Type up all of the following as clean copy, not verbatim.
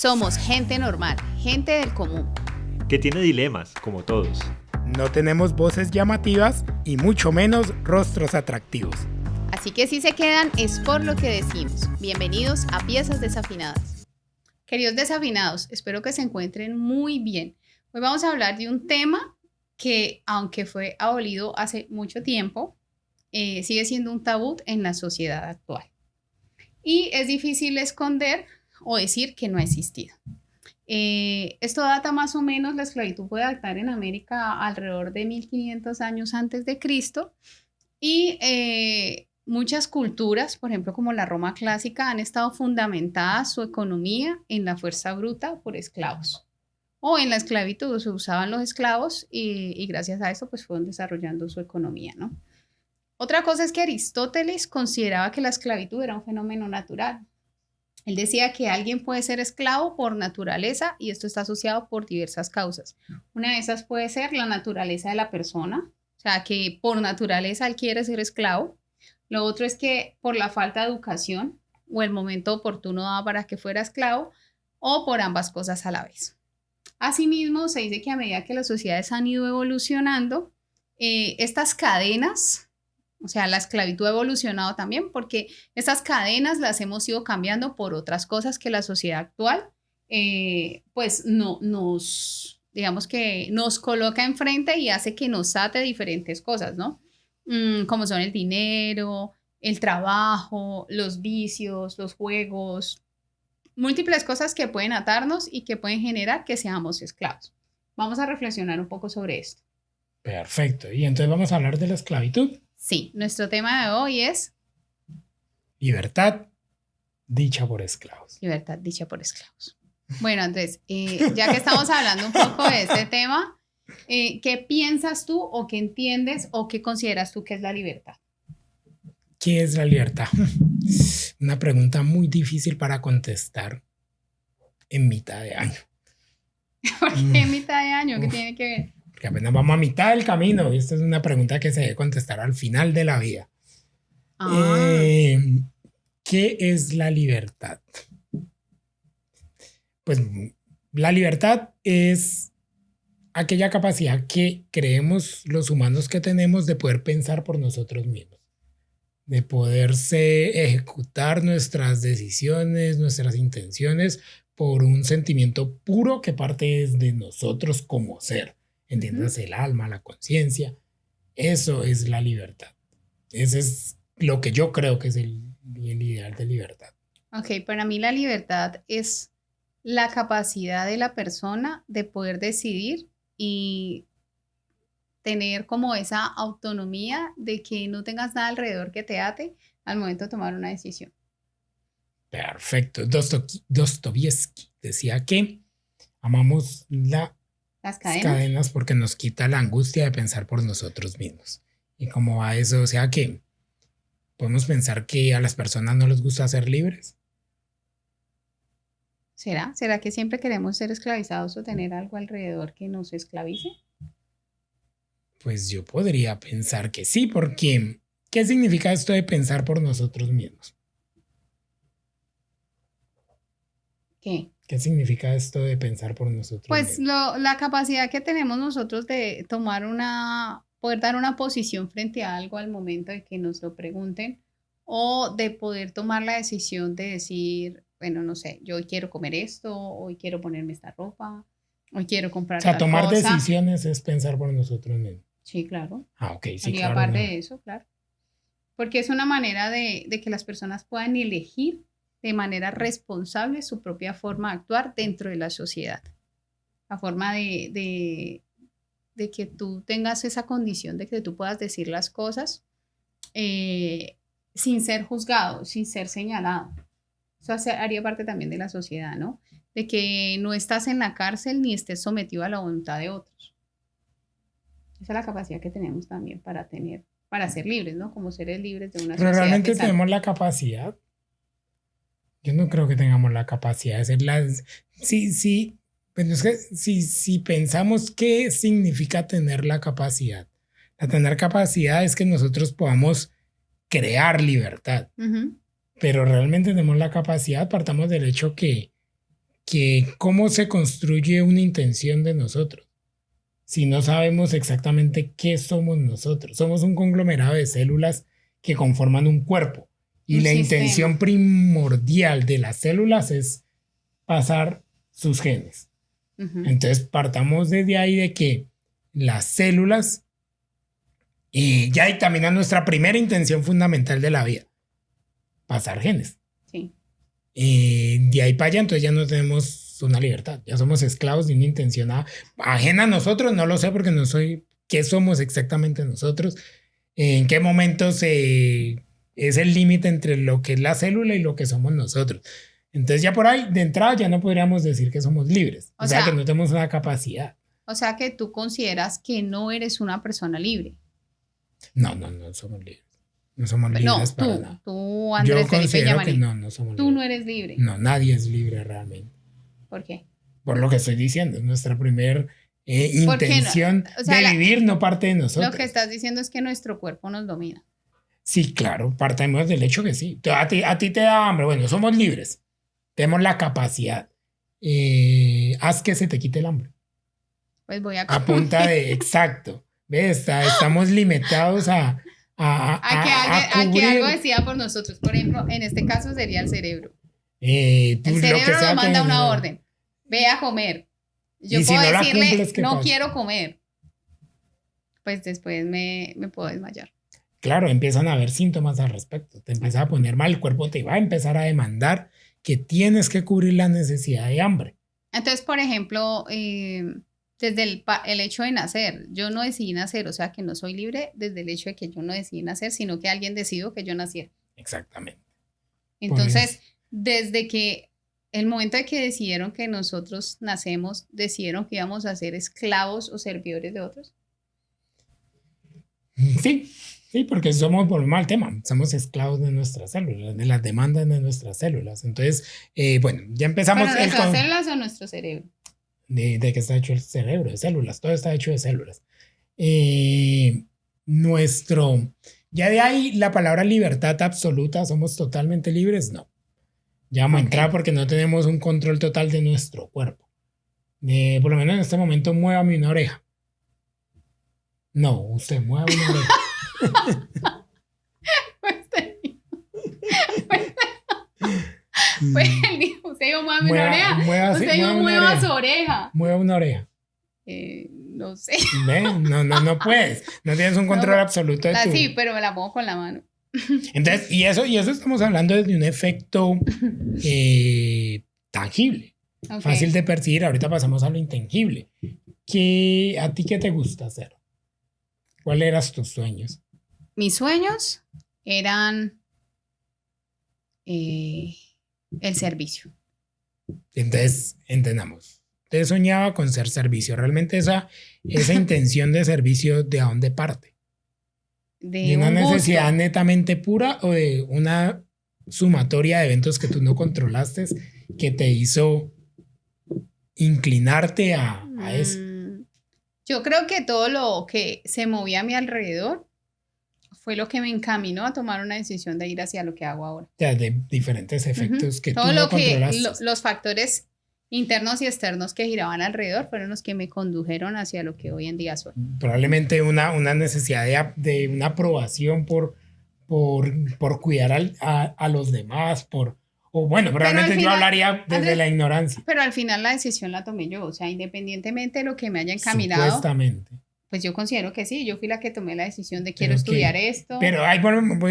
Somos gente normal, gente del común. Que tiene dilemas, como todos. No tenemos voces llamativas y mucho menos rostros atractivos. Así que si se quedan es por lo que decimos. Bienvenidos a Piezas Desafinadas. Queridos desafinados, espero que se encuentren muy bien. Hoy vamos a hablar de un tema que, aunque fue abolido hace mucho tiempo, sigue siendo un tabú en la sociedad actual. Y es difícil esconder o decir que no ha existido. Esto data más o menos, la esclavitud puede datar en América alrededor de 1500 años antes de Cristo y muchas culturas, por ejemplo como la Roma clásica, han estado fundamentadas su economía en la fuerza bruta por esclavos o en la esclavitud. Se usaban los esclavos y gracias a eso pues fueron desarrollando su economía, ¿no? Otra cosa es que Aristóteles consideraba que la esclavitud era un fenómeno natural. Él decía que alguien puede ser esclavo por naturaleza y esto está asociado por diversas causas. Una de esas puede ser la naturaleza de la persona, o sea, que por naturaleza él quiere ser esclavo. Lo otro es que por la falta de educación o el momento oportuno dado para que fuera esclavo o por ambas cosas a la vez. Asimismo, se dice que a medida que las sociedades han ido evolucionando, estas cadenas, o sea, la esclavitud ha evolucionado también porque estas cadenas las hemos ido cambiando por otras cosas que la sociedad actual pues no, digamos que nos coloca enfrente y hace que nos ate diferentes cosas, ¿no? Como son el dinero, el trabajo, los vicios, los juegos, múltiples cosas que pueden atarnos y que pueden generar que seamos esclavos. Vamos a reflexionar un poco sobre esto. Perfecto. Y entonces vamos a hablar de la esclavitud. Sí, nuestro tema de hoy es libertad dicha por esclavos. Libertad dicha por esclavos. Bueno, Andrés, ya que estamos hablando un poco de este tema, ¿qué piensas tú o qué entiendes o qué consideras tú que es la libertad? ¿Qué es la libertad? Una pregunta muy difícil para contestar en mitad de año. ¿Por qué en mitad de año? ¿Qué tiene que ver? Que apenas vamos a mitad del camino y esta es una pregunta que se debe contestar al final de la vida. ¿Qué es la libertad? Pues la libertad es aquella capacidad que creemos los humanos que tenemos de poder pensar por nosotros mismos, de poderse ejecutar nuestras decisiones, nuestras intenciones por un sentimiento puro que parte de nosotros como ser. Entiéndase el alma, la conciencia. Eso es la libertad. Ese es lo que yo creo que es el ideal de libertad. Ok, para mí la libertad es la capacidad de la persona de poder decidir y tener como esa autonomía de que no tengas nada alrededor que te ate al momento de tomar una decisión. Perfecto. Dostoyevsky decía que amamos las cadenas porque nos quita la angustia de pensar por nosotros mismos. Y como va eso, o sea que podemos pensar que a las personas no les gusta ser libres. ¿Será? ¿Será que siempre queremos ser esclavizados o tener algo alrededor que nos esclavice? Pues yo podría pensar que sí, porque ¿qué significa esto de pensar por nosotros mismos? ¿Qué? ¿Qué significa esto de pensar por nosotros pues mismos? la capacidad que tenemos nosotros de poder dar una posición frente a algo al momento de que nos lo pregunten o de poder tomar la decisión de decir, bueno, no sé, yo hoy quiero comer esto, hoy quiero ponerme esta ropa, hoy quiero comprar O sea, tal tomar cosa. decisiones es pensar por nosotros mismos. Sí, claro. Ok, sí, Y claro. aparte No. de eso, claro. Porque es una manera de que las personas puedan elegir de manera responsable su propia forma de actuar dentro de la sociedad. La forma de que tú tengas esa condición de que tú puedas decir las cosas sin ser juzgado, sin ser señalado. Eso haría parte también de la sociedad, ¿no? De que no estás en la cárcel ni estés sometido a la voluntad de otros. Esa es la capacidad que tenemos también para ser libres, ¿no? Como seres libres de una Pero sociedad. realmente tenemos la capacidad. Yo no creo que tengamos la capacidad de ser las. Sí. Pero es que si pensamos qué significa tener la capacidad. Tener capacidad es que nosotros podamos crear libertad. Uh-huh. Pero realmente tenemos la capacidad, partamos del hecho que cómo se construye una intención de nosotros si no sabemos exactamente qué somos nosotros. Somos un conglomerado de células que conforman un cuerpo. Y Un la sistema. intención primordial de las células es pasar sus genes. Ujú. Entonces partamos desde ahí de que las células ya dictaminan nuestra primera intención fundamental de la vida, pasar genes. Sí. De ahí para allá entonces ya no tenemos una libertad, ya somos esclavos de una intención ajena a nosotros, no lo sé porque no soy, ¿qué somos exactamente nosotros? ¿En qué momentos es el límite entre lo que es la célula y lo que somos nosotros? Entonces ya por ahí, de entrada, ya no podríamos decir que somos libres. O O sea, sea, que no tenemos una capacidad. O sea que tú consideras que no eres una persona libre. No somos libres. No somos libres No, para nada. tú, Andrés Yo Felipe considero que Yamaní, no somos tú no libres. eres libre. No, nadie es libre realmente. ¿Por qué? Por lo que estoy diciendo, nuestra primera ¿Por qué no? intención O sea, de vivir no parte de nosotros. Lo que estás diciendo es que nuestro cuerpo nos domina. Sí, claro, partimos del hecho que sí. A ti te da hambre, bueno, somos libres, tenemos la capacidad. Haz que se te quite el hambre. Pues voy a A punta de, exacto. ¿Ves? Estamos limitados a que cubrir. algo decida por nosotros. Por ejemplo, en este caso sería el cerebro. El El cerebro nos manda una no. orden. Ve a comer. Yo Y si puedo no la decirle, cumples, ¿qué no pasa? quiero comer. Pues después me puedo desmayar. Claro, empiezan a haber síntomas al respecto. Te empieza a poner mal, el cuerpo te va a empezar a demandar que tienes que cubrir la necesidad de hambre. Entonces, por ejemplo, desde el hecho de nacer, yo no decidí nacer, o sea que no soy libre desde el hecho de que yo no decidí nacer, sino que alguien decidió que yo naciera. Exactamente. Entonces, desde que el momento de que decidieron que nosotros nacemos, decidieron que íbamos a ser esclavos o servidores de otros. Sí, porque volvemos al tema, somos esclavos de nuestras células, de las demandas de nuestras células. Entonces, bueno, ya empezamos. ¿Pero nuestras células o nuestro cerebro? De que está hecho el cerebro, de células, todo está hecho de células. Ya de ahí la palabra libertad absoluta, somos totalmente libres, no. Ya vamos a entrar porque no tenemos un control total de nuestro cuerpo. Por lo menos en este momento, muévame una oreja. No, usted mueve una oreja. Pues él dijo, usted dijo, muévame una oreja. Usted dijo, mueva su oreja. Mueva una oreja. No sé. ¿Ven? No puedes. No tienes un control absoluto de tu... Sí, pero me la pongo con la mano. Entonces, y eso estamos hablando de un efecto tangible. Okay. Fácil de percibir. Ahorita pasamos a lo intangible. ¿A ti qué te gusta hacer? ¿Cuáles eran tus sueños? Mis sueños eran el servicio. Entonces, entendamos. Usted soñaba con ser servicio. Realmente esa intención de servicio, ¿de dónde parte? ¿De una necesidad gusto netamente pura o de una sumatoria de eventos que tú no controlaste que te hizo inclinarte a eso? Yo creo que todo lo que se movía a mi alrededor fue lo que me encaminó a tomar una decisión de ir hacia lo que hago ahora. O sea, de diferentes efectos que todo tú no lo que controlaste. los factores internos y externos que giraban alrededor fueron los que me condujeron hacia lo que hoy en día soy. Probablemente una necesidad de una aprobación por cuidar a los demás, o bueno, realmente yo hablaría desde la ignorancia. Pero al final la decisión la tomé yo, o sea, independientemente de lo que me haya encaminado. Supuestamente. Pues yo considero que sí, yo fui la que tomé la decisión de quiero estudiar esto. Pero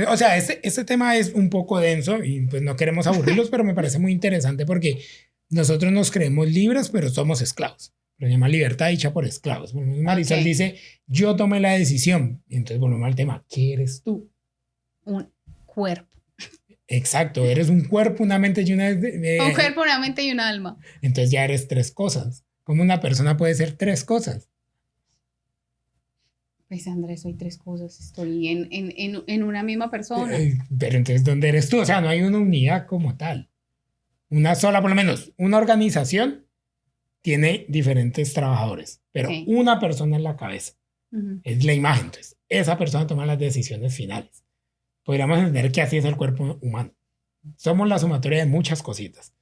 o sea, este tema es un poco denso y pues no queremos aburrirlos, pero me parece muy interesante porque nosotros nos creemos libres, pero somos esclavos. Lo llama libertad dicha por esclavos. Marisol dice, yo tomé la decisión. Y entonces volvemos al tema, ¿qué eres tú? Un cuerpo. Exacto, eres un cuerpo, una mente y un cuerpo, una mente y un alma. Entonces ya eres tres cosas. ¿Cómo una persona puede ser tres cosas? Pues Andrés, soy tres cosas. Estoy en una misma persona. Pero entonces, ¿dónde eres tú? O sea, no hay una unidad como tal. Una sola, por lo menos, una organización tiene diferentes trabajadores, pero una persona en la cabeza. Es la imagen. Entonces, esa persona toma las decisiones finales. Podríamos entender que así es el cuerpo humano. Somos la sumatoria de muchas cositas.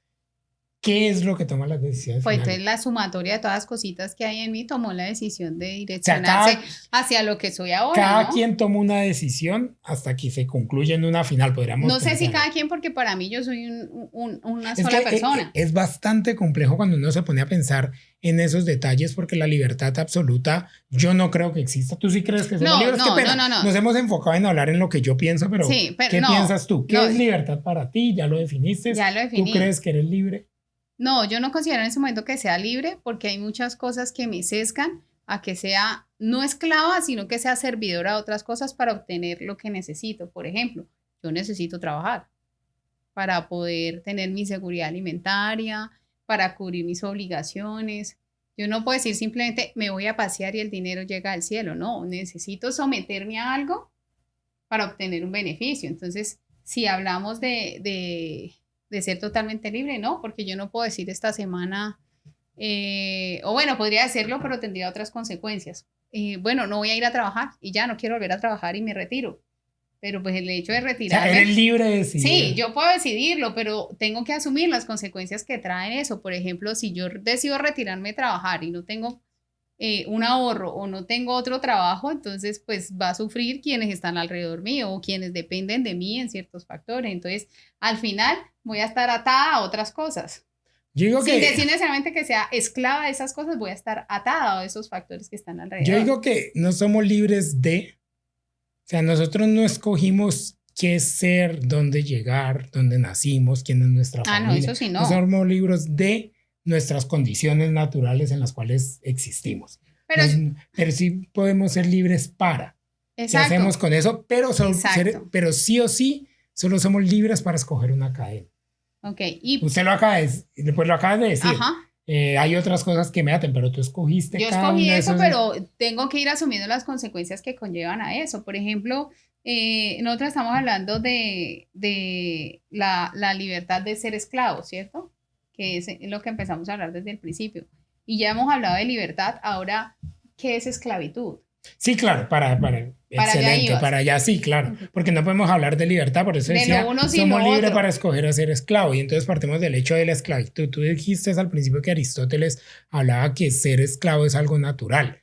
¿qué es lo que toma las decisiones Pues finales? entonces la sumatoria de todas las cositas que hay en mí tomó la decisión de O sea, direccionarse hacia lo que soy ahora, cada ¿no? quien toma una decisión hasta que se concluye en una final, podríamos No sé si pensar. cada quien, porque para mí yo soy una Es sola que persona. es bastante complejo cuando uno se pone a pensar en esos detalles porque la libertad absoluta yo no creo que exista. ¿Tú sí crees que es la No, libertad? no, Qué pena. no. Nos hemos enfocado en hablar en lo que yo pienso, pero Sí, pero ¿qué no, piensas tú? ¿Qué no, es libertad para ti? ¿Ya lo definiste? ya lo ¿Tú definí. crees que eres libre? No, yo no considero en ese momento que sea libre porque hay muchas cosas que me sesgan a que sea no esclava, sino que sea servidora a otras cosas para obtener lo que necesito. Por ejemplo, yo necesito trabajar para poder tener mi seguridad alimentaria, para cubrir mis obligaciones. Yo no puedo decir simplemente me voy a pasear y el dinero llega al cielo. No, necesito someterme a algo para obtener un beneficio. Entonces, si hablamos de ser totalmente libre, no, porque yo no puedo decir esta semana, o bueno, podría hacerlo, pero tendría otras consecuencias. Bueno, no voy a ir a trabajar y ya no quiero volver a trabajar y me retiro. Pero pues el hecho de O sea, retirarme, eres libre de decidir. sí, yo puedo decidirlo, pero tengo que asumir las consecuencias que traen eso. Por ejemplo, si yo decido retirarme de trabajar y no tengo un ahorro o no tengo otro trabajo, entonces pues va a sufrir quienes están alrededor mío o quienes dependen de mí en ciertos factores. Entonces, al final voy a estar atada a otras cosas. Yo digo Sin que, decir necesariamente que sea esclava de esas cosas, voy a estar atada a esos factores que están alrededor. yo digo que no somos libres de, o sea, nosotros no escogimos qué ser, dónde llegar, dónde nacimos, quién es nuestra Ah, no, familia. eso sí no. No somos libres de nuestras condiciones naturales en las cuales existimos. Pero, Pero sí podemos ser libres para. ¿Qué exacto. hacemos con eso? Exacto. Pero sí o sí, solo somos libres para escoger una cadena. Ok, y Usted lo acaba de decir. ajá. Hay otras cosas que me aten, pero tú escogiste Yo cada escogí uno de eso, esos. pero tengo que ir asumiendo las consecuencias que conllevan a eso. Por ejemplo, nosotros estamos hablando de la libertad de ser esclavo, ¿cierto? Que es lo que empezamos a hablar desde el principio. Y ya hemos hablado de libertad, ahora, ¿qué es esclavitud? Sí, claro, para allá excelente, ibas. para allá sí, claro, porque no podemos hablar de libertad, por eso De decía, lo uno sin somos lo libres otro. para escoger a ser esclavo, y entonces partimos del hecho de la esclavitud. Tú dijiste al principio que Aristóteles hablaba que ser esclavo es algo natural.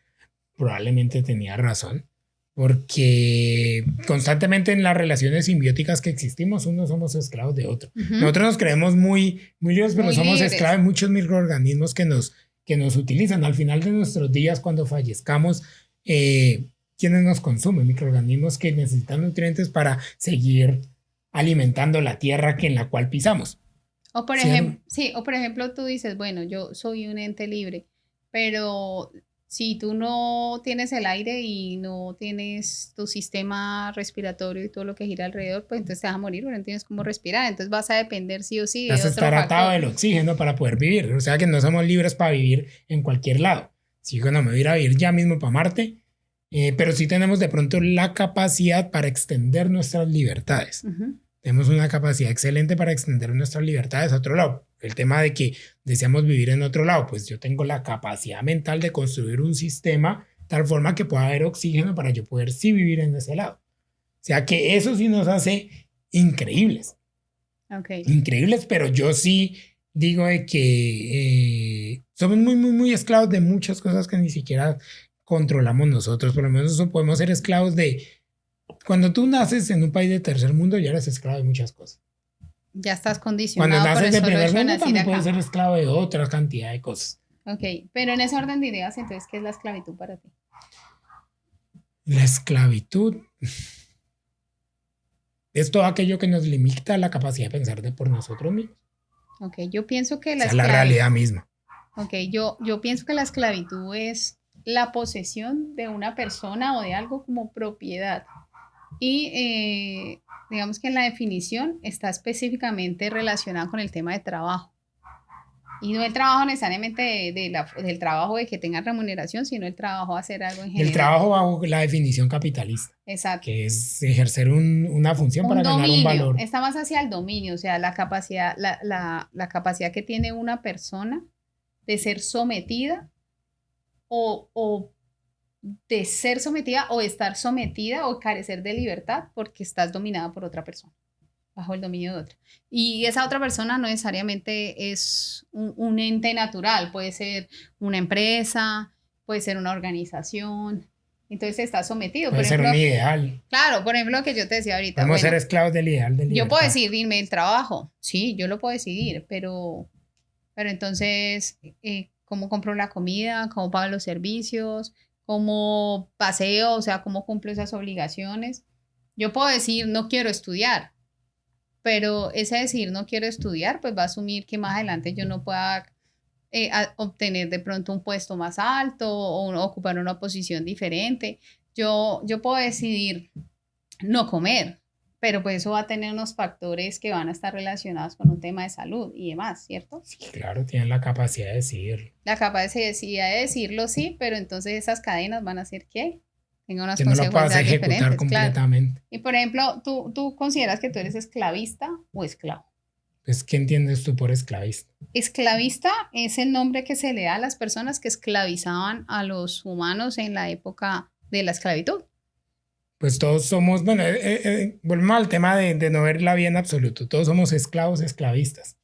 Probablemente tenía razón, porque constantemente en las relaciones simbióticas que existimos, unos somos esclavos de otro. Nosotros nos creemos muy libres, pero Muy somos libres. esclavos de muchos microorganismos que nos utilizan. Al final de nuestros días, cuando fallezcamos, ¿quiénes nos consumen? Microorganismos que necesitan nutrientes para seguir alimentando la tierra en la cual pisamos. O por ¿Cierto? ejemplo, sí, o por ejemplo tú dices, bueno, yo soy un ente libre, pero si tú no tienes el aire y no tienes tu sistema respiratorio y todo lo que gira alrededor, pues entonces te vas a morir, porque no tienes cómo respirar, entonces vas a depender sí o sí de Vas a otro estar atado factor. del oxígeno para poder vivir. O sea que no somos libres para vivir en cualquier lado. Si yo no me voy a ir a vivir ya mismo para Marte, pero sí tenemos de pronto la capacidad para extender nuestras libertades. Tenemos una capacidad excelente para extender nuestras libertades a otro lado. El tema de que deseamos vivir en otro lado, pues yo tengo la capacidad mental de construir un sistema tal forma que pueda haber oxígeno para yo poder sí vivir en ese lado. O sea que eso sí nos hace increíbles. Okay. Increíbles, pero yo sí digo de que somos muy esclavos de muchas cosas que ni siquiera controlamos nosotros. Por lo menos eso podemos ser esclavos de... Cuando tú naces en un país de tercer mundo, ya eres esclavo de muchas cosas. Ya estás Cuando condicionado por naces el de solo primer hecho de mundo, nacer también acá. puedes ser esclavo de otra cantidad de cosas. Ok, pero en ese orden de ideas, entonces, ¿qué es la esclavitud para ti? La esclavitud es todo aquello que nos limita la capacidad de pensar por nosotros mismos. Ok, yo pienso que O sea, la realidad misma. Ok, yo pienso que la esclavitud es la posesión de una persona o de algo como propiedad. Y digamos que en la definición está específicamente relacionada con el tema de trabajo. Y no el trabajo necesariamente del trabajo de que tenga remuneración, sino el trabajo de hacer algo en general. El trabajo bajo la definición capitalista. Exacto. Que es ejercer una función para ganar un valor. Está más hacia el dominio, o sea, la capacidad, la capacidad que tiene una persona de ser sometida o de ser sometida o estar sometida o carecer de libertad porque estás dominada por otra persona bajo el dominio de otra. Y esa otra persona no necesariamente es un ente natural, puede ser una empresa, puede ser una organización. Entonces está sometido. Puede Por ser ejemplo, un ideal. claro, por ejemplo, lo que yo te decía ahorita. Podemos Bueno, ser esclavos del ideal de yo puedo libertad. decidirme el trabajo, sí, yo lo puedo decidir, pero entonces, ¿cómo compro la comida? ¿Cómo pago los servicios? ¿Cómo paseo? O sea, ¿cómo cumplo esas obligaciones? Yo puedo decir, no quiero estudiar, pero ese decir, no quiero estudiar, pues va a asumir que más adelante yo no pueda obtener de pronto un puesto más alto o ocupar una posición diferente. Yo puedo decidir no comer, pero pues eso va a tener unos factores que van a estar relacionados con un tema de salud y demás, ¿cierto? Sí, claro, tienen la capacidad de decidir. La capacidad de decirlo sí, pero entonces esas cadenas van a hacer que tengan unas Que no lo puedas consecuencias ejecutar diferentes, claro. completamente. Y por ejemplo, ¿tú consideras que tú eres esclavista o esclavo? Pues, ¿qué entiendes tú por esclavista? Esclavista es el nombre que se le da a las personas que esclavizaban a los humanos en la época de la esclavitud. Pues todos somos, bueno, volvemos al tema de no ver la vida en absoluto. Todos somos esclavos, esclavistas,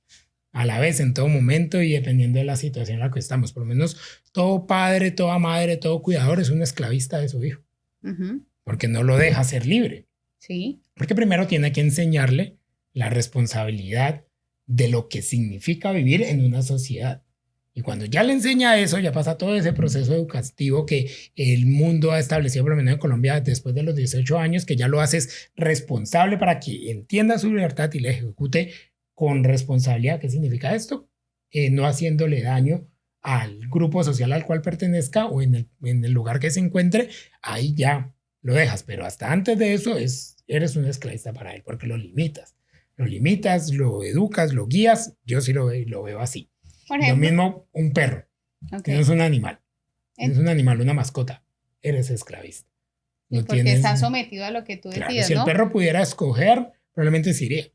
a la vez, en todo momento y dependiendo de la situación en la que estamos. Por lo menos todo padre, toda madre, todo cuidador es un esclavista de su hijo, porque no lo deja ser libre. Sí. Porque primero tiene que enseñarle la responsabilidad de lo que significa vivir en una sociedad. Y cuando ya le enseña eso, ya pasa todo ese proceso educativo que el mundo ha establecido, por lo menos en Colombia, después de los 18 años, que ya lo haces responsable para que entienda su libertad y la ejecute con responsabilidad. ¿Qué significa esto? No haciéndole daño al grupo social al cual pertenezca o en el lugar que se encuentre, ahí ya lo dejas. Pero hasta antes de eso eres un esclavista para él, porque lo limitas. Lo limitas, lo educas, lo guías. Yo sí lo veo así. Por ejemplo, lo mismo un perro, que no es un animal. Es un animal, una mascota. Eres esclavista. No porque está sometido a lo que tú decidas, si ¿no? el perro pudiera escoger, probablemente se iría.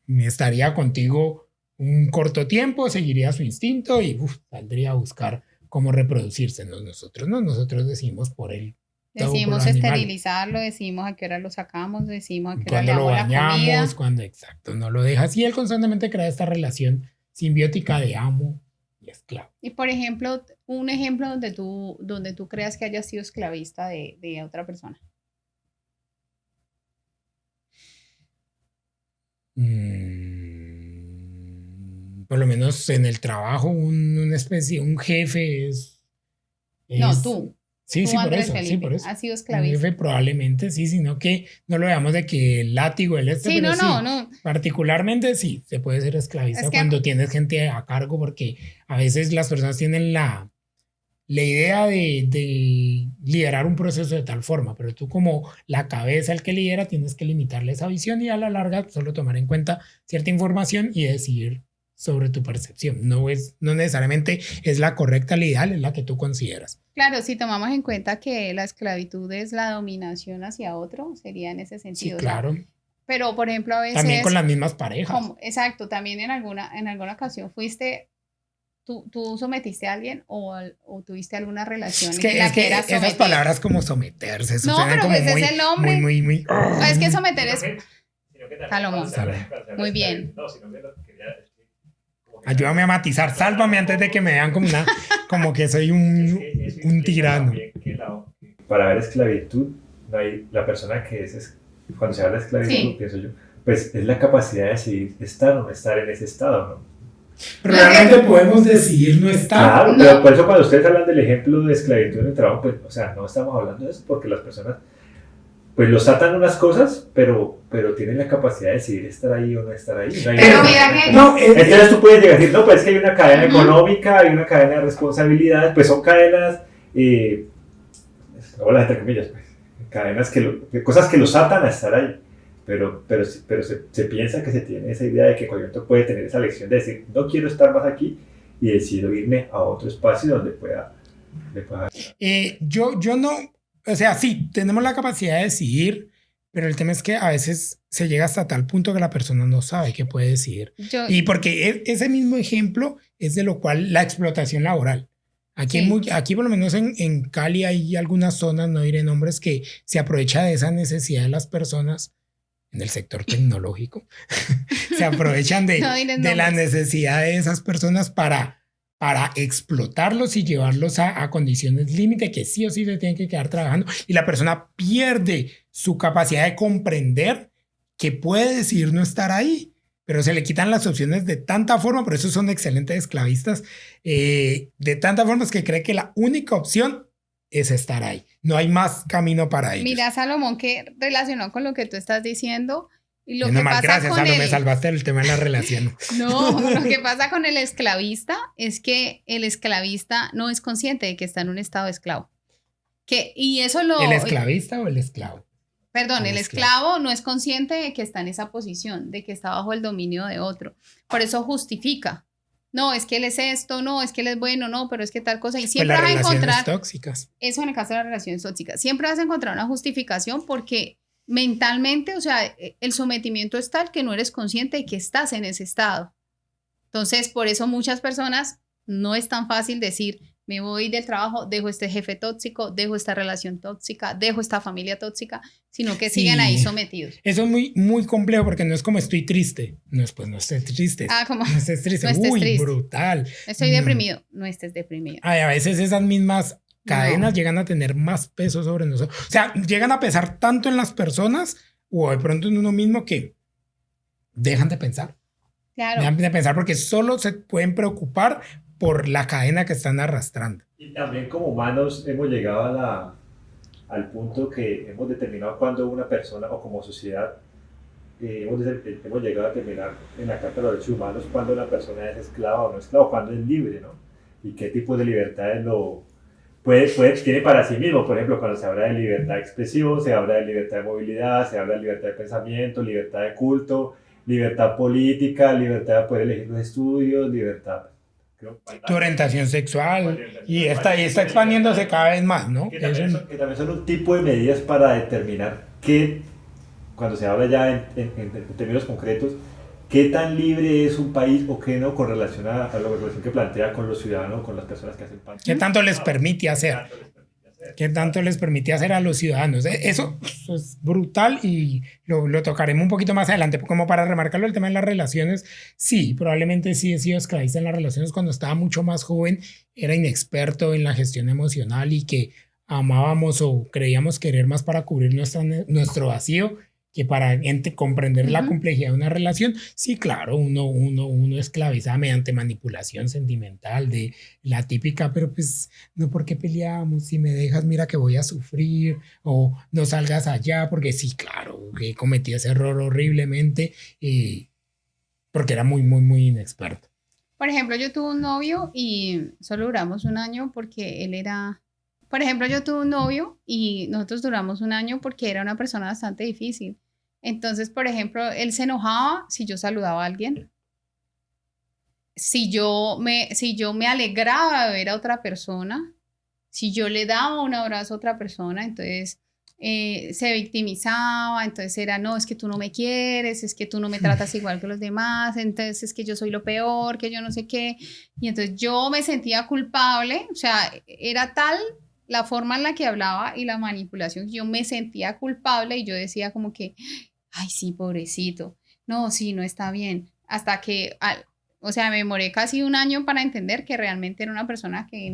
Estaría contigo un corto tiempo, seguiría su instinto y saldría a buscar cómo reproducirse. Nosotros decimos por él. Decidimos esterilizarlo, decidimos a qué hora lo sacamos, decidimos a qué hora le damos la comida. Cuando exacto, no lo dejas. Y él constantemente crea esta relación simbiótica de amo y esclavo. Y por ejemplo, un ejemplo donde tú creas que hayas sido esclavista de otra persona. Por lo menos en el trabajo, una especie, un jefe es no, tú. Sí, tú, sí, Andrés por eso. Felipe, Sí, por eso. ¿has sido esclavista? Un jefe probablemente sí, sino que no lo veamos de que el látigo, el sí, pero no. Particularmente sí, se puede ser esclavista cuando tienes gente a cargo, porque a veces las personas tienen la idea de liderar un proceso de tal forma, pero tú como la cabeza, el que lidera, tienes que limitarle esa visión y a la larga solo tomar en cuenta cierta información y decidir sobre tu percepción. No necesariamente es la correcta, la ideal, es la que tú consideras. Claro, si tomamos en cuenta que la esclavitud es la dominación hacia otro, sería en ese sentido. Sí, claro. Pero, por ejemplo, a veces... También con las mismas parejas. Exacto, también en alguna ocasión fuiste... ¿Tú sometiste a alguien o tuviste alguna relación? Es que esas palabras como someterse, no, pero como pues es el nombre. Muy. Es que someter es... Salomón. Muy bien. Ayúdame a matizar, sálvame antes de que me vean como que soy un tirano. Para ver esclavitud, no hay la persona que cuando se habla de esclavitud, sí. Pienso yo, pues es la capacidad de decidir estar o no estar en ese estado, ¿no? Pero realmente podemos decidir no estar. Claro, pero por eso cuando ustedes hablan del ejemplo de esclavitud en el trabajo, pues, o sea, no estamos hablando de eso porque las personas, pues los atan unas cosas, pero tienen la capacidad de decidir estar ahí o no estar ahí. No hay pero mira que... Entonces tú puedes llegar a decir, no, pues es que hay una cadena económica, hay una cadena de responsabilidades, pues son cadenas, hola, entre comillas, pues, cadenas cosas que los atan a estar ahí. Pero se piensa que se tiene esa idea de que cualquier otro puede tener esa lección de decir, no quiero estar más aquí y decido irme a otro espacio donde pueda... Yo no, o sea, sí, tenemos la capacidad de decidir, pero el tema es que a veces se llega hasta tal punto que la persona no sabe qué puede decidir. Y porque ese mismo ejemplo es de lo cual la explotación laboral. Aquí por lo menos en Cali hay algunas zonas, no diré nombres, que se aprovecha de esa necesidad de las personas en el sector tecnológico, se aprovechan de la necesidad de esas personas para explotarlos y llevarlos a condiciones límite que sí o sí se tienen que quedar trabajando, y la persona pierde su capacidad de comprender que puede decidir no estar ahí, pero se le quitan las opciones de tanta forma. Por eso son excelentes esclavistas, de tanta forma que cree que la única opción es estar ahí, no hay más camino para ellos. Mira, Salomón, que relacionado con lo que tú estás diciendo, y lo que pasa gracias, con Salomón, me salvaste el tema de la relación. No, lo que pasa con el esclavista es que el esclavista no es consciente de que está en un estado de esclavo. ¿El esclavista o el esclavo? Perdón, el esclavo no es consciente de que está en esa posición, de que está bajo el dominio de otro. Por eso justifica. No, es que él es esto, no, es que él es bueno, no, pero es que tal cosa. Y siempre vas a encontrar tóxicas. Eso en el caso de las relaciones tóxicas. Siempre vas a encontrar una justificación porque mentalmente, o sea, el sometimiento es tal que no eres consciente de que estás en ese estado. Entonces, por eso muchas personas no es tan fácil decir, me voy del trabajo, dejo este jefe tóxico, dejo esta relación tóxica, dejo esta familia tóxica, sino que siguen ahí sometidos. Eso es muy, muy complejo porque no es como estoy triste. No es, pues no estés triste. Como no estés triste. No estés triste. Brutal. Estoy deprimido. No estés deprimido. A veces esas mismas cadenas llegan a tener más peso sobre nosotros. O sea, llegan a pesar tanto en las personas o de pronto en uno mismo que dejan de pensar. Claro. Dejan de pensar porque solo se pueden preocupar por la cadena que están arrastrando. Y también como humanos hemos llegado al punto que hemos determinado cuando una persona o como sociedad hemos llegado a determinar en la Carta de los Derechos Humanos cuando una persona es esclava o no esclava, cuando es libre, ¿no? Y qué tipo de libertades tiene para sí mismo. Por ejemplo, cuando se habla de libertad de expresión, se habla de libertad de movilidad, se habla de libertad de pensamiento, libertad de culto, libertad política, libertad de poder elegir los estudios, libertad... Tu orientación sexual, y está expandiéndose cada vez más, ¿no? Que también son un tipo de medidas para determinar cuando se habla ya en términos concretos, qué tan libre es un país o qué no con relación a la relación que plantea con los ciudadanos, con las personas que hacen parte. ¿Qué tanto les permite hacer? ¿Qué tanto les permite hacer a los ciudadanos? Eso es brutal y lo tocaremos un poquito más adelante. Como para remarcarlo, el tema de las relaciones, sí, probablemente sí he sido esclavista en las relaciones cuando estaba mucho más joven, era inexperto en la gestión emocional y que amábamos o creíamos querer más para cubrir nuestro vacío que para comprender la complejidad de una relación. Sí, claro, uno esclaviza mediante manipulación sentimental de la típica, pero pues no, ¿por qué peleamos? Si me dejas, mira que voy a sufrir, o no salgas allá, porque sí, claro, que cometí ese error horriblemente, porque era muy, muy, muy inexperto. Por ejemplo, yo tuve un novio y solo duramos un año porque él era... Por ejemplo, yo tuve un novio y nosotros duramos un año porque era una persona bastante difícil. Entonces, por ejemplo, él se enojaba si yo saludaba a alguien. Si yo me alegraba de ver a otra persona, si yo le daba un abrazo a otra persona, entonces se victimizaba, entonces era, no, es que tú no me quieres, es que tú no me tratas igual que los demás, entonces es que yo soy lo peor, que yo no sé qué. Y entonces yo me sentía culpable, o sea, era tal la forma en la que hablaba y la manipulación, yo me sentía culpable y yo decía como que, ay, sí, pobrecito, no, sí, no está bien, hasta que, o sea, me demoré casi un año para entender que realmente era una persona que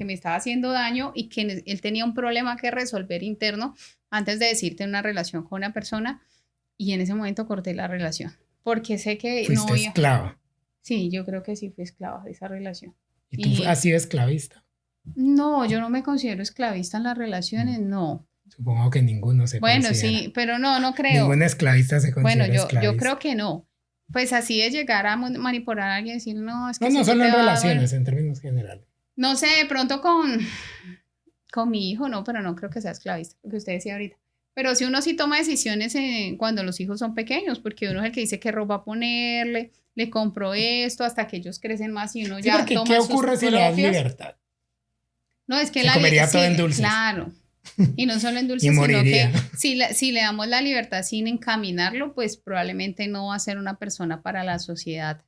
me estaba haciendo daño y que él tenía un problema que resolver interno antes de decirte una relación con una persona, y en ese momento corté la relación, porque sé que ¿Fuiste no había... esclava? Sí, yo creo que sí fui esclava de esa relación. ¿Y tú has sido esclavista? No, yo no me considero esclavista en las relaciones, no. Supongo que ninguno se considera. Bueno, sí, pero no creo. Ningún esclavista se considera esclavista. Yo creo que no. Pues así es llegar a manipular a alguien y decir, no, es que... No solo en relaciones, en términos generales. No sé, de pronto con mi hijo, no, pero no creo que sea esclavista, lo que usted decía ahorita. Pero si uno sí toma decisiones cuando los hijos son pequeños, porque uno es el que dice qué ropa ponerle, le compro esto, hasta que ellos crecen más y uno ya porque toma ¿qué ocurre si le das libertad? No, es que se comería todo en dulces. Claro. Y no solo en dulces, y sino que si le damos la libertad sin encaminarlo, pues probablemente no va a ser una persona para la sociedad.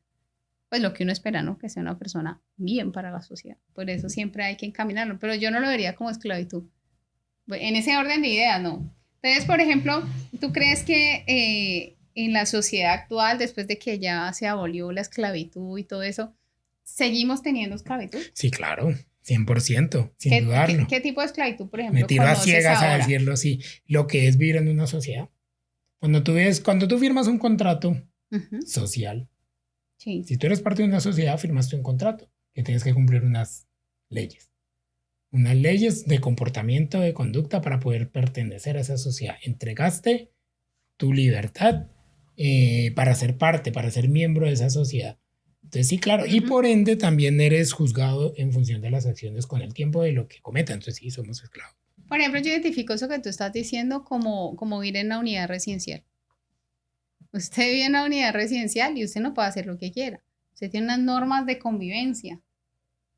Pues lo que uno espera, ¿no? Que sea una persona bien para la sociedad. Por eso siempre hay que encaminarlo. Pero yo no lo vería como esclavitud. En ese orden de ideas, no. Entonces, por ejemplo, ¿Tú crees que en la sociedad actual, después de que ya se abolió la esclavitud y todo eso, seguimos teniendo esclavitud? Sí, claro, 100%, sin ¿Qué, dudarlo. qué tipo de esclavitud, por Me ejemplo, tiro a conoces ciegas a ahora? decirlo así, lo que es vivir en una sociedad. Cuando tú firmas un contrato Ujú, social, sí. si tú eres parte de una sociedad, firmaste un contrato que tienes que cumplir unas leyes de comportamiento, de conducta para poder pertenecer a esa sociedad. Entregaste tu libertad para ser parte, para ser miembro de esa sociedad. Entonces sí, claro, y Ujú. por ende también eres juzgado en función de las acciones con el tiempo de lo que cometan. Entonces sí, somos esclavos. Por ejemplo, yo identifico eso que tú estás diciendo como vivir en una unidad residencial. Usted vive en una unidad residencial y usted no puede hacer lo que quiera. Usted tiene unas normas de convivencia.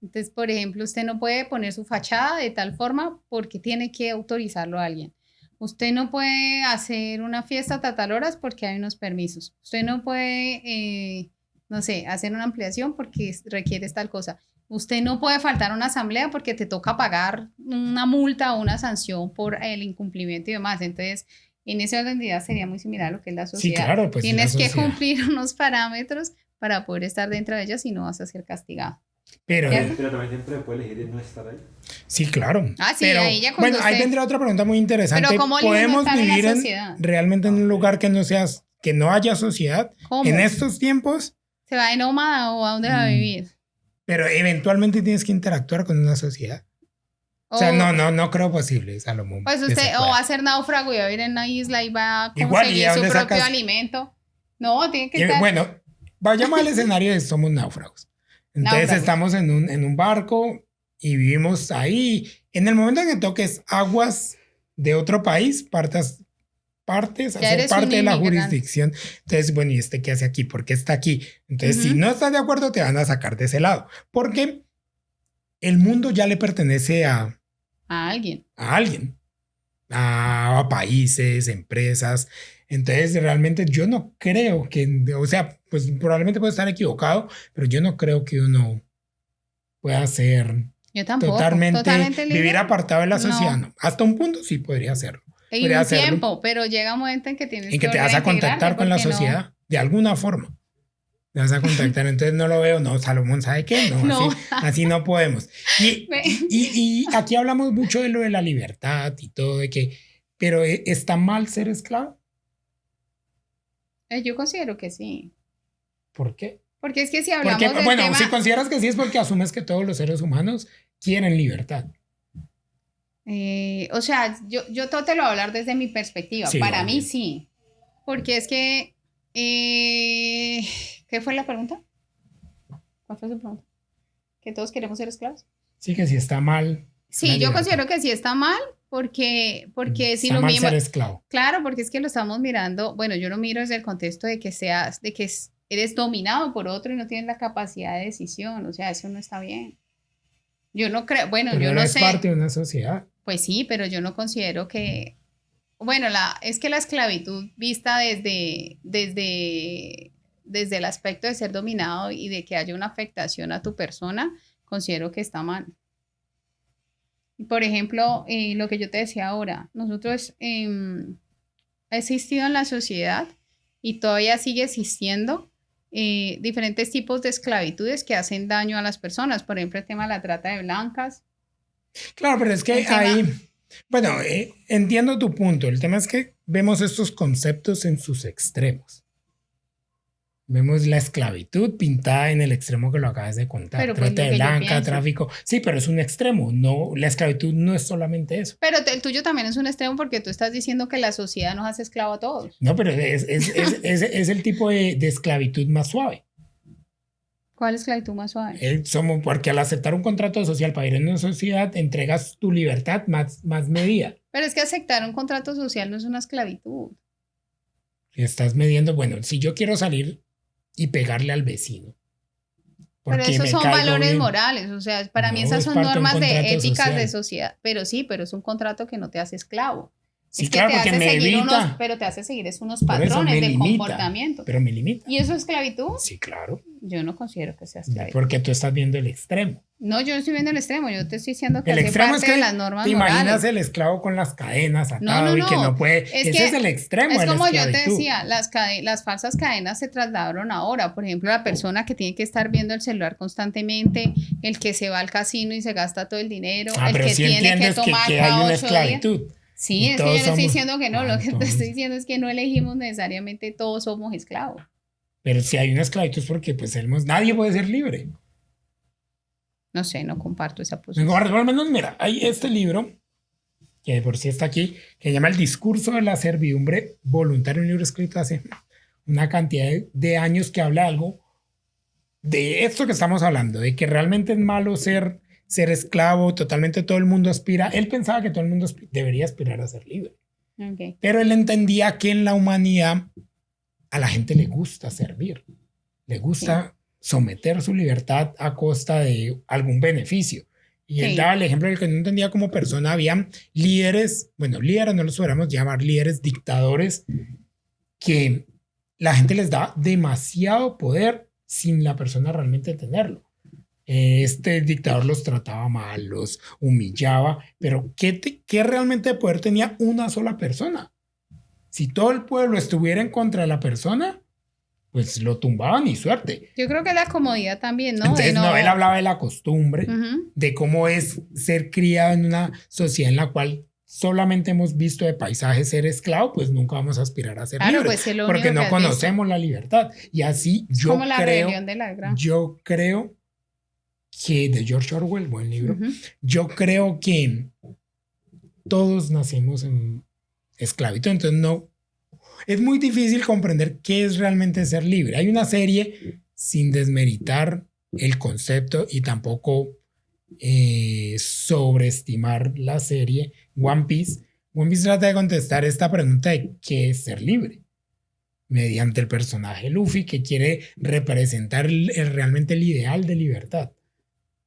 Entonces, por ejemplo, usted no puede poner su fachada de tal forma porque tiene que autorizarlo a alguien. Usted no puede hacer una fiesta a tal horas porque hay unos permisos. Usted no puede, no sé, hacer una ampliación porque requiere tal cosa. Usted no puede faltar a una asamblea porque te toca pagar una multa o una sanción por el incumplimiento y demás. Entonces, en esa orden de ideas sería muy similar a lo que es la Sí, sociedad. claro, pues la Tienes que sociedad. cumplir unos parámetros para poder estar dentro de ellos y no vas a ser castigado. Pero ¿Cierto? Pero también siempre puede elegir no estar ahí. sí, claro. Ah, sí, Pero ahí ya cuando bueno, ahí usted... vendría otra pregunta muy interesante. Pero ¿cómo elige no ¿Podemos estar en la vivir sociedad? realmente en un lugar que no seas, que no haya sociedad ¿Cómo? en estos tiempos? ¿Se va de nómada o a dónde va a vivir? Pero eventualmente tienes que interactuar con una sociedad. O sea, O, no creo posible, Salomón. pues que se usted o pueda. va a ser náufrago y va a vivir en una isla y va a Igual, ¿y conseguir a su dónde propio sacas? alimento. No, tiene que Y, estar bueno, vayamos al escenario de somos náufragos. Entonces náufragos. estamos en un barco y vivimos ahí. En el momento en que toques aguas de otro país, partes, Ya hacer eres un parte de la inmigrante. jurisdicción. Entonces, bueno, ¿y este qué hace aquí? ¿Por qué está aquí? Entonces, si Ujú. no estás de acuerdo, te van a sacar de ese lado. Porque el mundo ya le pertenece A alguien. a alguien, a países, empresas. Entonces, realmente yo no creo que, o sea, pues probablemente puedo estar equivocado, pero yo no creo que uno pueda ser Yo tampoco. totalmente, Totalmente libre. vivir apartado de la No. sociedad. No. Hasta un punto sí podría hacerlo. Y Podría un hacerlo. tiempo, pero llega un momento en que tienes En que te volver vas a integrarte, contactar con la porque no. sociedad de alguna forma. Te vas a contactar, entonces no lo veo. No, Salomón, ¿sabe qué? No, No. así no podemos. Y aquí hablamos mucho de lo de la libertad y todo, de que, pero ¿está mal ser esclavo? Yo considero que sí. ¿Por qué? Porque es que si hablamos Porque, del bueno, tema... si consideras que sí es porque asumes que todos los seres humanos quieren libertad. O sea, yo todo te lo voy a hablar desde mi perspectiva. Sí, Para obvio. mí sí. Porque es que... ¿qué fue la pregunta? ¿Cuál fue su pregunta? ¿Que todos queremos ser esclavos? Sí, que si está mal. Sí, la yo libertad. considero que sí está mal porque si Está lo mal mismo... ser esclavo. Claro, porque es que lo estamos mirando... Bueno, yo lo miro desde el contexto de que seas... De que eres dominado por otro y no tienes la capacidad de decisión. O sea, eso no está bien. Yo no creo... Bueno, Pero yo no eres sé... parte de una sociedad. Pues sí, pero yo no considero que, bueno, es que la esclavitud vista desde el aspecto de ser dominado y de que haya una afectación a tu persona, considero que está mal. Por ejemplo, lo que yo te decía ahora, nosotros ha existido en la sociedad y todavía sigue existiendo diferentes tipos de esclavitudes que hacen daño a las personas. Por ejemplo, el tema de la trata de blancas. Claro, pero es que El tema- ahí, bueno, entiendo tu punto. El tema es que vemos estos conceptos en sus extremos. Vemos la esclavitud pintada en el extremo que lo acabas de contar. Pero pues Trata lo de que yo blanca, pienso. tráfico. Sí, pero es un extremo. No, la esclavitud no es solamente eso. Pero el tuyo también es un extremo porque tú estás diciendo que la sociedad nos hace esclavo a todos. No, pero es el tipo de esclavitud más suave. ¿Cuál esclavitud más suave? Porque al aceptar un contrato social para ir en una sociedad, entregas tu libertad más medida. Pero es que aceptar un contrato social no es una esclavitud. Estás midiendo, bueno, si yo quiero salir y pegarle al vecino. Pero porque esos me son caigo valores bien. morales. O sea, para mí No, esas es son parte de un normas de contrato éticas social. de sociedad. Pero sí, pero es un contrato que no te hace esclavo. Sí, es que claro, te porque hace me seguir evita. pero te hace seguir unos Por eso patrones me de limita, comportamiento. pero me limita. ¿Y eso es esclavitud? Sí, claro. Yo no considero que sea esclavitud. Porque tú estás viendo el extremo. No, yo no estoy viendo el extremo, yo te estoy diciendo que El hace extremo parte es que de las normas te imaginas morales. el esclavo con las cadenas atado No, y que no puede. Es Ese que es el extremo es de la como yo te esclavitud. decía, las falsas cadenas se trasladaron ahora. Por ejemplo, la persona que tiene que estar viendo el celular constantemente, el que se va al casino y se gasta todo el dinero, el Pero que sí tiene que entiendes tomar que hay cada una 8 días. esclavitud. Sí, Y es que yo todos no estoy somos- diciendo que no, lo que te entonces- estoy diciendo es que no elegimos necesariamente todos somos esclavos. Pero si hay una esclavitud es porque pues nadie puede ser libre. No sé, no comparto esa Por posición. lo menos, mira, hay este libro, que de por sí está aquí, que se llama El discurso de la servidumbre voluntaria, un libro escrito hace una cantidad de años que habla algo de esto que estamos hablando, de que realmente es malo ser esclavo, totalmente todo el mundo aspira. Él pensaba que todo el mundo debería aspirar a ser libre. Okay. Pero él entendía que en la humanidad a la gente le gusta servir, le gusta someter su libertad a costa de algún beneficio. Y él daba el ejemplo del que no entendía como persona. Habían líderes, bueno, líderes no los podríamos llamar líderes, dictadores, que la gente les da demasiado poder sin la persona realmente tenerlo. Este dictador los trataba mal, los humillaba, pero ¿qué realmente de poder tenía una sola persona? Si todo el pueblo estuviera en contra de la persona, pues lo tumbaban y suerte. Yo creo que la comodidad también, ¿no? Entonces, no, él hablaba de la costumbre, de cómo es ser criado en una sociedad en la cual solamente hemos visto de paisaje ser esclavo, pues nunca vamos a aspirar a ser libres, pues es lo porque único no que has conocemos la libertad. Y así es como la rebelión de la granja. Yo creo que de George Orwell, buen libro, yo creo que todos nacimos en esclavitud, entonces no, es muy difícil comprender qué es realmente ser libre. Hay una serie, sin desmeritar el concepto y tampoco sobreestimar la serie, One Piece. One Piece trata de contestar esta pregunta de qué es ser libre, mediante el personaje Luffy, que quiere representar realmente el ideal de libertad.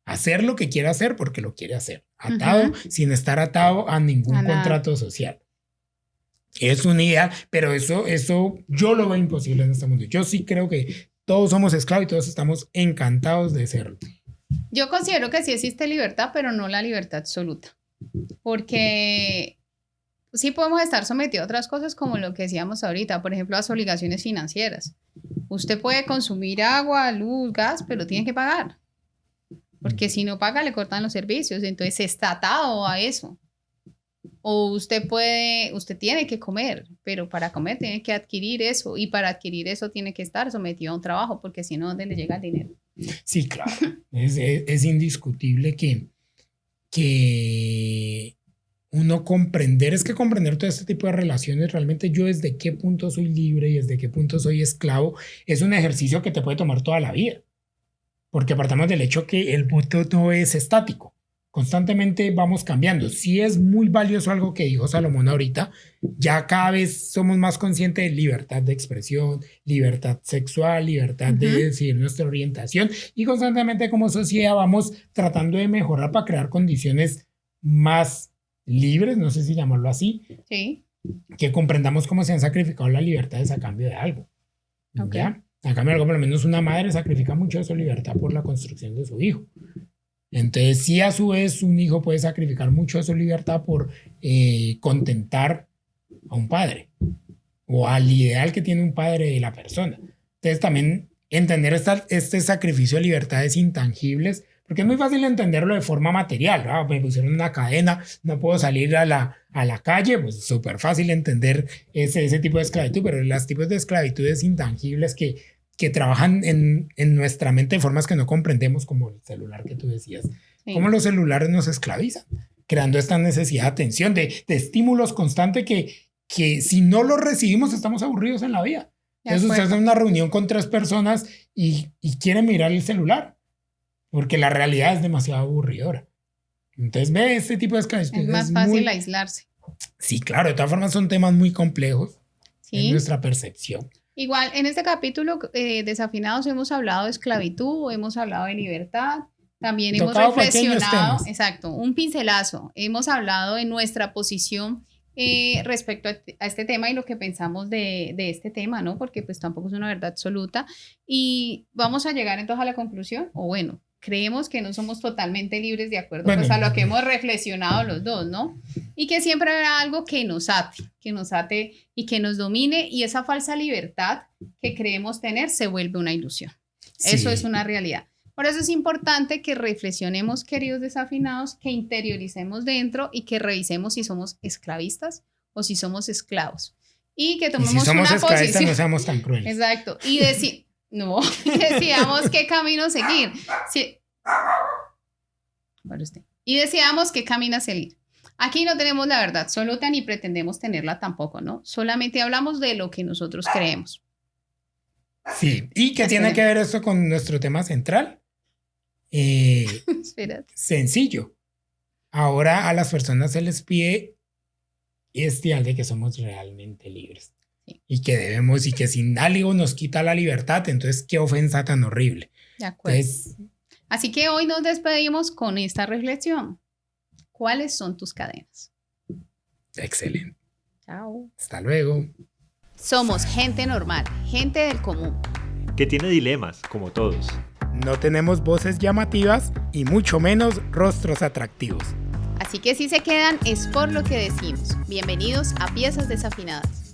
Hacer lo que quiere hacer porque lo quiere hacer, atado, sin estar atado a ningún contrato social. Es un ideal, pero eso yo lo veo imposible en este mundo. Yo sí creo que todos somos esclavos y todos estamos encantados de serlo. Yo considero que sí existe libertad, pero no la libertad absoluta. Porque sí podemos estar sometidos a otras cosas como lo que decíamos ahorita, por ejemplo, las obligaciones financieras. Usted puede consumir agua, luz, gas, pero tiene que pagar. Porque si no paga, le cortan los servicios. Entonces está atado a eso. O usted tiene que comer, pero para comer tiene que adquirir eso. Y para adquirir eso tiene que estar sometido a un trabajo, porque si no, ¿dónde le llega el dinero? Sí, claro. Es indiscutible que uno comprender todo este tipo de relaciones, realmente yo desde qué punto soy libre y desde qué punto soy esclavo, es un ejercicio que te puede tomar toda la vida. Porque partamos del hecho que el mundo no es estático. Constantemente vamos cambiando. Sí es muy valioso algo que dijo Salomón ahorita. Ya cada vez somos más conscientes de libertad de expresión, libertad sexual, libertad de decidir nuestra orientación. Y constantemente como sociedad vamos tratando de mejorar para crear condiciones más libres, no sé si llamarlo así. Sí. Que comprendamos cómo se han sacrificado las libertades a cambio de algo. Okay. ¿Ya? A cambio de algo, por lo menos una madre sacrifica mucho de su libertad por la construcción de su hijo. Entonces, sí, a su vez, un hijo puede sacrificar mucho de su libertad por contentar a un padre o al ideal que tiene un padre de la persona. Entonces, también entender este sacrificio de libertades intangibles, porque es muy fácil entenderlo de forma material, ¿no? Me pusieron una cadena, no puedo salir a la calle, pues súper fácil entender ese tipo de esclavitud, pero los tipos de esclavitudes intangibles que trabajan en nuestra mente de formas que no comprendemos, como el celular que tú decías. Sí. Cómo los celulares nos esclavizan, creando esta necesidad de atención, de estímulos constantes que si no los recibimos estamos aburridos en la vida. Entonces usted hace una reunión con 3 personas y quiere mirar el celular, porque la realidad es demasiado aburridora. Entonces ve este tipo de esclavitud. Es más fácil aislarse. Sí, claro, de todas formas son temas muy complejos en nuestra percepción. Igual, en este capítulo Desafinados hemos hablado de esclavitud, hemos hablado de libertad, también hemos reflexionado, exacto, un pincelazo, hemos hablado de nuestra posición respecto a este tema y lo que pensamos de este tema, ¿no? Porque pues tampoco es una verdad absoluta. Y vamos a llegar entonces a la conclusión, o bueno, creemos que no somos totalmente libres de acuerdo pues a lo que hemos reflexionado los dos, ¿no? Y que siempre habrá algo que nos ate y que nos domine, y esa falsa libertad que creemos tener se vuelve una ilusión. Sí. Eso es una realidad. Por eso es importante que reflexionemos, queridos desafinados, que interioricemos dentro y que revisemos si somos esclavistas o si somos esclavos. Y que tomemos una posición. Si somos esclavistas, no seamos tan crueles. Exacto. Y decidamos qué camino seguir. Y decidamos qué camino seguir. Aquí no tenemos la verdad absoluta ni pretendemos tenerla tampoco, ¿no? Solamente hablamos de lo que nosotros creemos. Sí. ¿Y qué tiene que ver esto con nuestro tema central? Sencillo. Ahora a las personas se les pide este ideal de que somos realmente libres. Sí. Y que debemos, y que si algo nos quita la libertad, entonces qué ofensa tan horrible. De acuerdo. Así que hoy nos despedimos con esta reflexión. ¿Cuáles son tus cadenas? Excelente. Chao. Hasta luego. Somos gente normal, gente del común. Que tiene dilemas, como todos. No tenemos voces llamativas y mucho menos rostros atractivos. Así que si se quedan es por lo que decimos. Bienvenidos a Piezas Desafinadas.